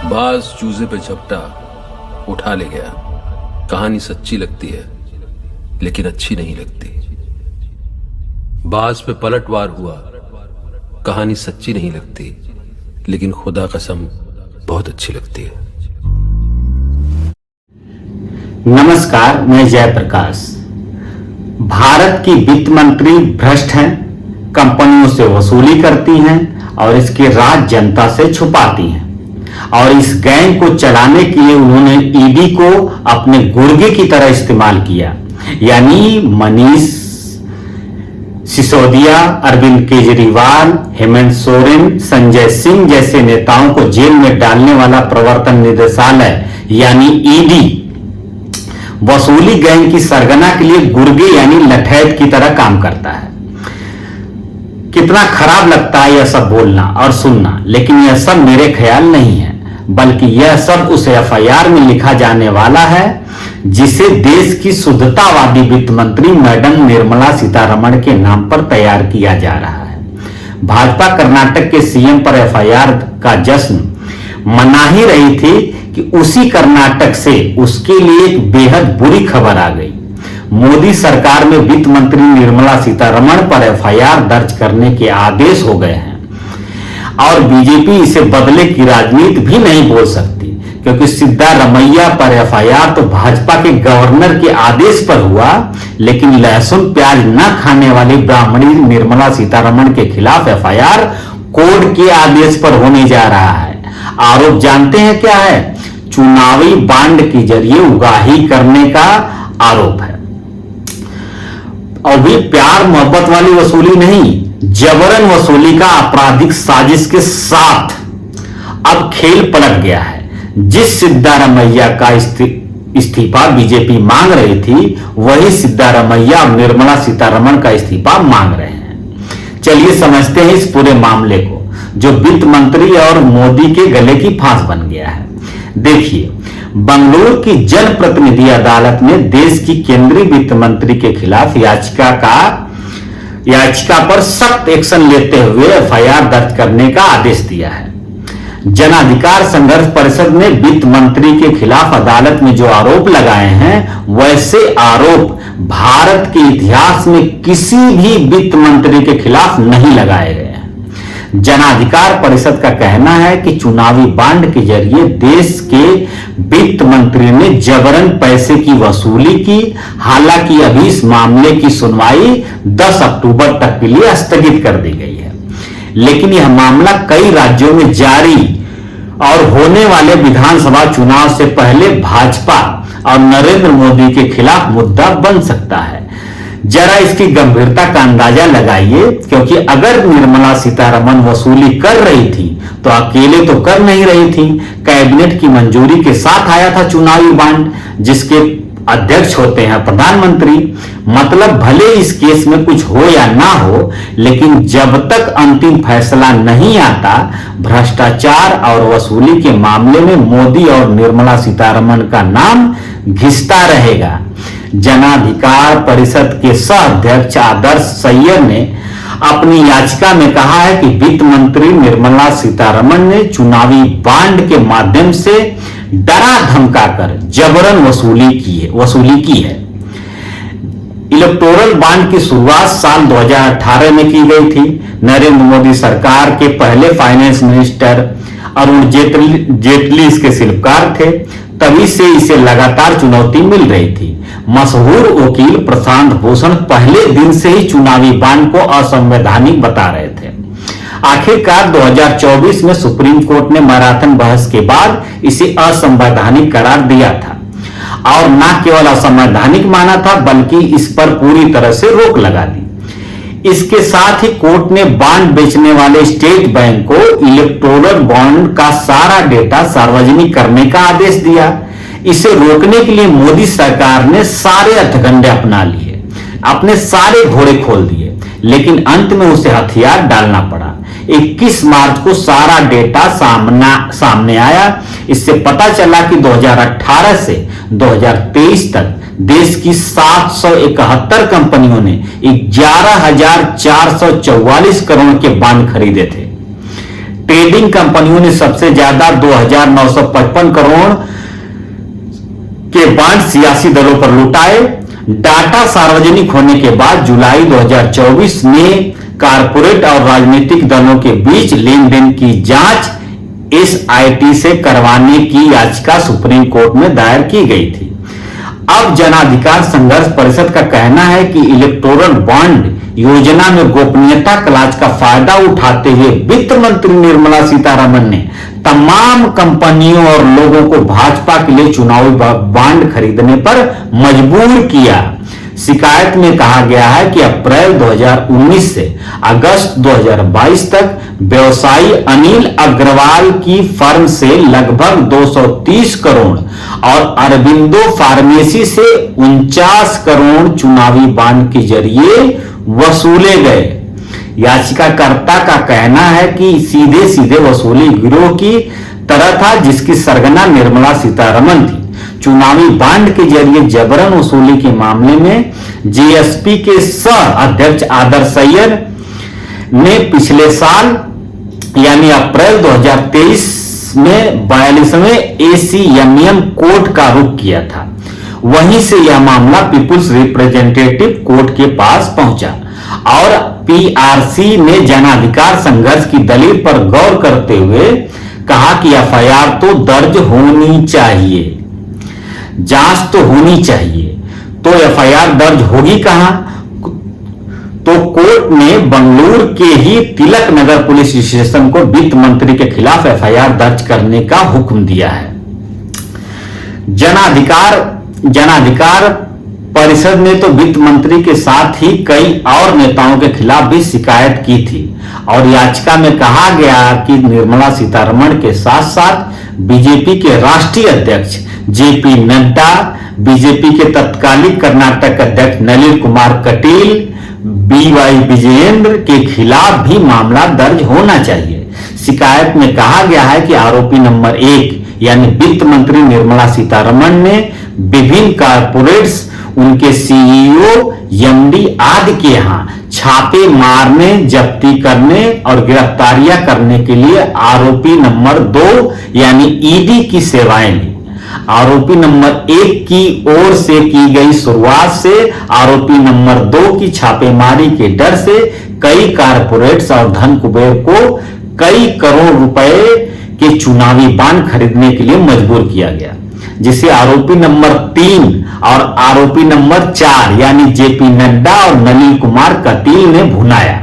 बाज चूजे पे झपटा, उठा ले गया। कहानी सच्ची लगती है लेकिन अच्छी नहीं लगती। बाज पे पलटवार हुआ, कहानी सच्ची नहीं लगती लेकिन खुदा कसम बहुत अच्छी लगती है। नमस्कार, मैं जयप्रकाश। भारत की वित्त मंत्री भ्रष्ट हैं, कंपनियों से वसूली करती हैं और इसके राज जनता से छुपाती हैं। और इस गैंग को चलाने के लिए उन्होंने ईडी को अपने गुर्गे की तरह इस्तेमाल किया। यानी मनीष सिसोदिया, अरविंद केजरीवाल, हेमंत सोरेन, संजय सिंह जैसे नेताओं को जेल में डालने वाला प्रवर्तन निदेशालय यानी ईडी वसूली गैंग की सरगना के लिए गुर्गे यानी लठैत की तरह काम करता है। कितना खराब लगता है यह सब बोलना और सुनना, लेकिन यह सब मेरे ख्याल नहीं है, बल्कि यह सब उस एफआईआर में लिखा जाने वाला है जिसे देश की शुद्धतावादी वित्त मंत्री मैडम निर्मला सीतारमण के नाम पर तैयार किया जा रहा है। भाजपा कर्नाटक के सीएम पर एफआईआर का जश्न मना ही रही थी कि उसी कर्नाटक से उसके लिए एक बेहद बुरी खबर आ गई। मोदी सरकार में वित्त मंत्री निर्मला सीतारमण पर एफआईआर दर्ज करने के आदेश हो गए हैं और बीजेपी इसे बदले की राजनीति भी नहीं बोल सकती, क्योंकि सिद्धारमैया पर एफआईआर तो भाजपा के गवर्नर के आदेश पर हुआ, लेकिन लहसुन प्याज न खाने वाली ब्राह्मणी निर्मला सीतारमण के खिलाफ एफआईआर कोर्ट के आदेश पर होने जा रहा है। आरोप जानते हैं क्या है? चुनावी बांड के जरिए उगाही करने का आरोप है। और भी प्यार मोहब्बत वाली वसूली नहीं, जबरन वसूली का आपराधिक साजिश के साथ अब खेल पलट गया है। जिस सिद्धारमैया का इस्तीफा बीजेपी मांग रही थी, वही सिद्धारमैया और निर्मला सीतारमण का इस्तीफा मांग रहे हैं। चलिए समझते हैं इस पूरे मामले को, जो वित्त मंत्री और मोदी के गले की फांस बन गया है। देखिए, बंगलुरु की जनप्रतिनिधि अदालत ने देश की केंद्रीय वित्त मंत्री के खिलाफ याचिका पर सख्त एक्शन लेते हुए एफआईआर दर्ज करने का आदेश दिया है। जनाधिकार संघर्ष परिषद ने वित्त मंत्री के खिलाफ अदालत में जो आरोप लगाए हैं, वैसे आरोप भारत के इतिहास में किसी भी वित्त मंत्री के खिलाफ नहीं लगाए गए हैं। जनाधिकार परिषद का कहना है कि चुनावी बांड के जरिए देश के वित्त मंत्री ने जबरन पैसे की वसूली की। हालांकि अभी इस मामले की सुनवाई 10 अक्टूबर तक के लिए स्थगित कर दी गई है, लेकिन यह मामला कई राज्यों में जारी और होने वाले विधानसभा चुनाव से पहले भाजपा और नरेंद्र मोदी के खिलाफ मुद्दा बन सकता है। जरा इसकी गंभीरता का अंदाजा लगाइए, क्योंकि अगर निर्मला सीतारमण वसूली कर रही थी तो अकेले तो कर नहीं रही थी, कैबिनेट की मंजूरी के साथ आया था चुनावी बांड, जिसके अध्यक्ष होते हैं प्रधानमंत्री। मतलब भले इस केस में कुछ हो या ना हो, लेकिन जब तक अंतिम फैसला नहीं आता, भ्रष्टाचार और वसूली के मामले में मोदी और निर्मला सीतारमण का नाम घिसता रहेगा। जनाधिकार परिषद के सह अध्यक्ष आदर्श सैयर ने अपनी याचिका में कहा है कि वित्त मंत्री निर्मला सीतारमण ने चुनावी बांड के माध्यम से डरा धमकाकर जबरन वसूली की है। इलेक्टोरल बांड की शुरुआत साल 2018 में की गई थी। नरेंद्र मोदी सरकार के पहले फाइनेंस मिनिस्टर अरुण जेटली इसके शिल्पकार थे। तभी से इसे लगातार चुनौती मिल रही थी। मशहूर वकील प्रशांत भूषण पहले दिन से ही चुनावी बांड को असंवैधानिक बता रहे थे। आखिरकार 2024 में सुप्रीम कोर्ट ने मैराथन बहस के बाद इसे असंवैधानिक करार दिया था, और न केवल असंवैधानिक माना था, बल्कि इस पर पूरी तरह से रोक लगा दी। इसके साथ ही कोर्ट ने बांड बेचने वाले स्टेट बैंक को इलेक्टोरल बॉन्ड का सारा डेटा सार्वजनिक करने का आदेश दिया। इसे रोकने के लिए मोदी सरकार ने सारे हथकंडे अपना लिए, अपने सारे घोड़े खोल दिए, लेकिन अंत में उसे हथियार डालना पड़ा। 21 मार्च को सारा डेटा सामने आया। इससे पता चला कि 2018 से 2023 तक देश की 771 कंपनियों ने 11,444 करोड़ के बांड खरीदे थे। ट्रेडिंग कंपनियों ने सबसे ज्यादा 2,955 करोड़ के बांड सियासी दलों पर लुटाए। डाटा सार्वजनिक होने के बाद जुलाई 2024 में कारपोरेट और राजनीतिक दलों के बीच लेन-देन की जांच एसआईटी से करवाने की याचिका सुप्रीम कोर्ट में दायर की गई थी। अब जन अधिकार संघर्ष परिषद का कहना है कि इलेक्टोरल बॉन्ड योजना में गोपनीयता क्लॉज का फायदा उठाते हुए वित्त मंत्री निर्मला सीतारमण ने तमाम कंपनियों और लोगों को भाजपा के लिए चुनावी बॉन्ड खरीदने पर मजबूर किया। शिकायत में कहा गया है कि अप्रैल 2019 से अगस्त 2022 तक व्यवसायी अनिल अग्रवाल की फर्म से लगभग 230 करोड़ और अरबिंदो फार्मेसी से 49 करोड़ चुनावी बॉन्ड के जरिए वसूले गए। याचिकाकर्ता का कहना है कि सीधे सीधे वसूली गिरोह की तरह था, जिसकी सरगना निर्मला सीतारमण थी। चुनावी बॉन्ड के जरिए जबरन वसूली के मामले में जेएसपी के सह अध्यक्ष आदर्श सैयद ने पिछले साल यानी अप्रैल 2023 में 42वें एसीएमएम कोर्ट का रुख किया था। वहीं से यह मामला पीपुल्स रिप्रेजेंटेटिव कोर्ट के पास पहुंचा और पीआरसी ने जनाधिकार संघर्ष की दलील पर गौर करते हुए कहा कि एफआईआर तो दर्ज होनी चाहिए, जांच तो होनी चाहिए, तो एफआईआर दर्ज होगी कहां? तो कोर्ट ने बंगलुरु के ही तिलक नगर पुलिस स्टेशन को वित्त मंत्री के खिलाफ एफआईआर दर्ज करने का हुक्म दिया है। जनाधिकार परिषद ने तो वित्त मंत्री के साथ ही कई और नेताओं के खिलाफ भी शिकायत की थी और याचिका में कहा गया कि निर्मला सीतारमण के साथ साथ बीजेपी के राष्ट्रीय अध्यक्ष जेपी नड्डा, बीजेपी के तत्कालीन कर्नाटक अध्यक्ष नलिन कुमार कटील, बीवाई विजयेंद्र के खिलाफ भी मामला दर्ज होना चाहिए। शिकायत में कहा गया है कि आरोपी नंबर 1 यानी वित्त मंत्री निर्मला सीतारमण ने विभिन्न कारपोरेट्स, उनके सीईओ, एमडी आदि के यहां छापे मारने, जब्ती करने और गिरफ्तारियां करने के लिए आरोपी नंबर 2 यानी ईडी की सेवाएं ली। आरोपी नंबर 1 की ओर से की गई शुरुआत से आरोपी नंबर 2 की छापेमारी के डर से कई कारपोरेट्स और धन कुबेर को कई करोड़ रुपए के चुनावी बॉन्ड खरीदने के लिए मजबूर किया गया, जिसे आरोपी नंबर 3 और आरोपी नंबर 4 यानी जेपी नड्डा और नलिन कुमार कटील ने भुनाया।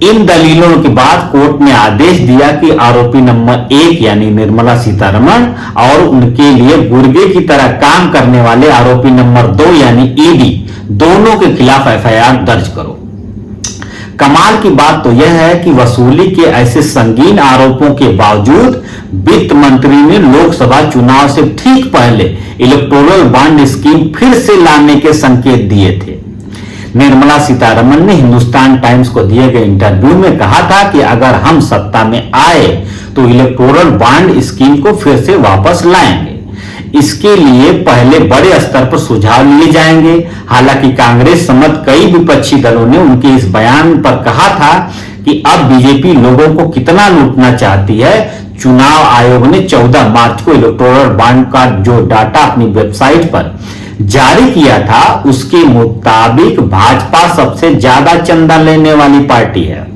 इन दलीलों के बाद कोर्ट ने आदेश दिया कि आरोपी नंबर 1 यानी निर्मला सीतारमण और उनके लिए गुर्गे की तरह काम करने वाले आरोपी नंबर 2 यानी ईडी दोनों के खिलाफ एफआईआर दर्ज करो। कमाल की बात तो यह है कि वसूली के ऐसे संगीन आरोपों के बावजूद वित्त मंत्री ने लोकसभा चुनाव से ठीक पहले इलेक्टोरल बॉन्ड स्कीम फिर से लाने के संकेत दिए थे। निर्मला सीतारमण ने हिंदुस्तान टाइम्स को दिए गए इंटरव्यू में कहा था कि अगर हम सत्ता में आए तो इलेक्टोरल बॉन्ड स्कीम को फिर से वापस लाएंगे। इसके लिए पहले बड़े स्तर पर सुझाव लिए जाएंगे। हालांकि कांग्रेस समेत कई विपक्षी दलों ने उनके इस बयान पर कहा था कि अब बीजेपी लोगों को कितना लूटना चाहती है। चुनाव आयोग ने 14 मार्च को इलेक्टोरल बॉन्ड का जो डाटा अपनी वेबसाइट पर जारी किया था उसके मुताबिक भाजपा सबसे ज्यादा चंदा लेने वाली पार्टी है।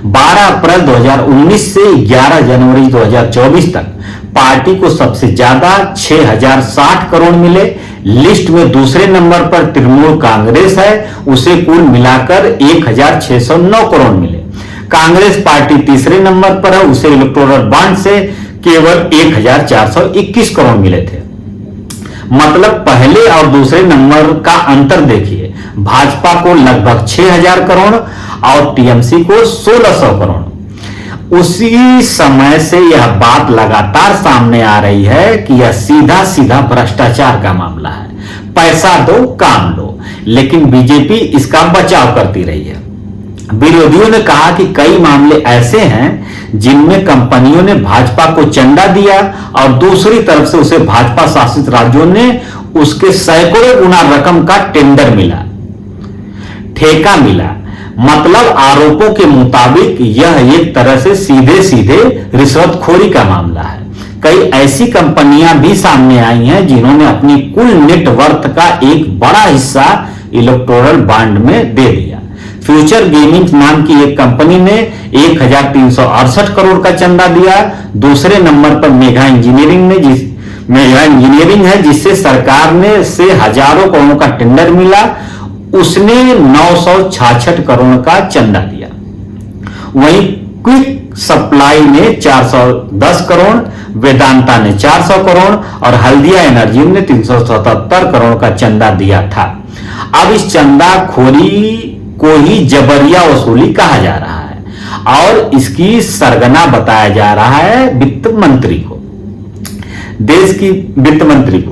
12 अप्रैल 2019 से 11 जनवरी 2024 तक पार्टी को सबसे ज्यादा 6,060 करोड़ मिले। लिस्ट में दूसरे नंबर पर तृणमूल कांग्रेस है, उसे कुल मिलाकर 1,609 करोड़ मिले। कांग्रेस पार्टी तीसरे नंबर पर है, उसे इलेक्टोरल बॉन्ड से केवल 1,421 करोड़ मिले थे। मतलब पहले और दूसरे नंबर का अंतर देखिए, भाजपा को लगभग 6,000 करोड़ और टीएमसी को 1,600 करोड़। उसी समय से यह बात लगातार सामने आ रही है कि यह सीधा सीधा भ्रष्टाचार का मामला है। पैसा दो, काम लो, लेकिन बीजेपी इसका बचाव करती रही है। विरोधियों ने कहा कि कई मामले ऐसे हैं जिनमें कंपनियों ने भाजपा को चंदा दिया और दूसरी तरफ से उसे भाजपा शासित राज्यों ने उसके सैकड़ों गुना रकम का टेंडर मिला, ठेका मिला। मतलब आरोपों के मुताबिक यह एक तरह से सीधे सीधे रिश्वतखोरी का मामला है। कई ऐसी कंपनियां भी सामने आई हैं जिन्होंने अपनी कुल नेटवर्थ का एक बड़ा हिस्सा इलेक्टोरल बॉन्ड में दे दिया। फ्यूचर गेमिंग नाम की एक कंपनी ने 1368 करोड़ का चंदा दिया। दूसरे नंबर पर मेगा इंजीनियरिंग है जिससे सरकार ने से हजारों करोड़ों का टेंडर मिला, उसने 966 करोड़ का चंदा दिया। वहीं क्विक सप्लाई ने 410 करोड़, वेदांता ने 400 करोड़ और हल्दिया एनर्जी ने 377 करोड़ का चंदा दिया था। अब इस चंदा खोरी को ही जबरिया वसूली कहा जा रहा है और इसकी सरगना बताया जा रहा है वित्त मंत्री को, देश की वित्त मंत्री को।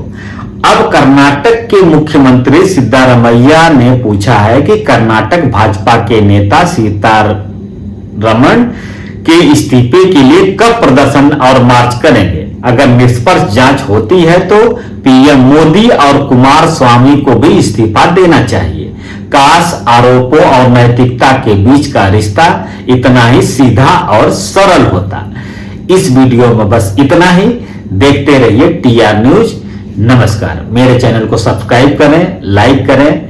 अब कर्नाटक के मुख्यमंत्री सिद्धारमैया ने पूछा है कि कर्नाटक भाजपा के नेता सीतारमण के इस्तीफे के लिए कब प्रदर्शन और मार्च करेंगे। अगर निष्पक्ष जांच होती है तो पीएम मोदी और कुमार स्वामी को भी इस्तीफा देना चाहिए। काश आरोपों और नैतिकता के बीच का रिश्ता इतना ही सीधा और सरल होता। इस वीडियो में बस इतना ही। देखते रहिए टीआर न्यूज। नमस्कार। मेरे चैनल को सब्सक्राइब करें, लाइक करें।